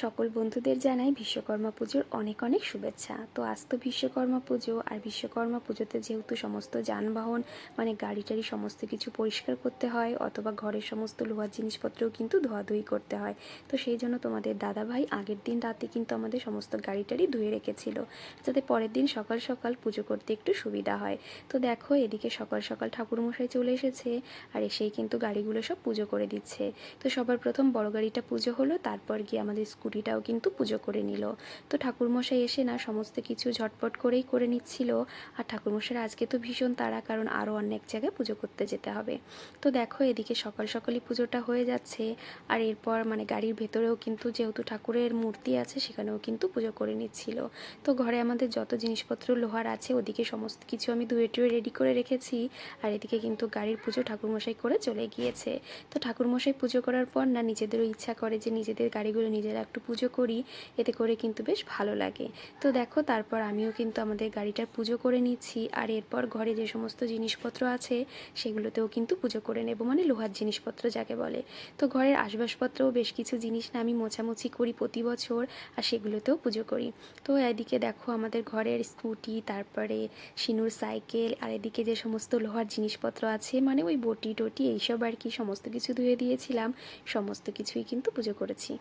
সকল বন্ধুদের জানাই বিশ্বকর্মা পুজোর অনেক অনেক শুভেচ্ছা। তো আজ তো বিশ্বকর্মা পুজো, আর বিশ্বকর্মা পুজোতে যেহেতু সমস্ত যানবাহন মানে গাড়ি টাড়ি সমস্ত কিছু পরিষ্কার করতে হয়, অথবা ঘরের সমস্ত লোহার জিনিসপত্রও কিন্তু ধোয়াধুয়ি করতে হয়। তো সেই জন্য তোমাদের দাদাভাই আগের দিন রাতে কিন্তু আমাদের সমস্ত গাড়ি টাড়ি ধুয়ে রেখেছিল, যাতে পরের দিন সকাল সকাল পুজো করতে একটু সুবিধা হয়। তো দেখো এদিকে সকাল সকাল ঠাকুরমশাই চলে এসেছে, আর এসেই কিন্তু গাড়িগুলো সব পুজো করে দিচ্ছে। তো সবার প্রথম বড় গাড়িটা পুজো হলো, তারপর গিয়ে আমাদের স্কুটিটাও কিন্তু পুজো করে নিল। তো ঠাকুরমশাই এসে না সমস্ত কিছু ঝটপট করেই করে নিচ্ছিল। আর ঠাকুরমশাই আজকে তো ভীষণ তাড়া, কারণ আরও অনেক জায়গায় পুজো করতে যেতে হবে। তো দেখো এদিকে সকাল সকালই পুজোটা হয়ে যাচ্ছে, আর এরপর মানে গাড়ির ভেতরেও কিন্তু যেহেতু ঠাকুরের মূর্তি আছে সেখানেও কিন্তু পুজো করে নিচ্ছিল। তো ঘরে আমাদের যত জিনিসপত্র লোহার আছে ওদিকে সমস্ত কিছু আমি ধুয়ে টুয়ে রেডি করে রেখেছি, আর এদিকে কিন্তু গাড়ির পুজো ঠাকুরমশাই করে চলে গিয়েছে। তো ঠাকুরমশাই পুজো করার পর না নিজেদেরও ইচ্ছা করে যে নিজেদের গাড়িগুলো নিজেরা একটু পুজো করি, এতে করে কিন্তু বেশ ভালো লাগে। তো দেখো তারপর আমিও কিন্তু আমাদের গাড়িটার পুজো করে নিচ্ছি, আর এরপর ঘরে যে সমস্ত জিনিসপত্র আছে সেগুলোতেও কিন্তু পুজো করে নেব, মানে লোহার জিনিসপত্র যাকে বলে। তো ঘরের আসবাবপত্রও বেশ কিছু জিনিস না আমি মোছামুছি করি প্রতি বছর, আর সেগুলোতেও পুজো করি। তো এদিকে দেখো আমাদের ঘরের স্কুটি, তারপরে শিনুর সাইকেল, আর এদিকে যে সমস্ত লোহার জিনিসপত্র আছে মানে ওই বটি টটি এইসব আর কি সমস্ত কিছু ধুয়ে দিয়েছিলাম, সমস্ত কিছুই কিন্তু পুজো করেছি।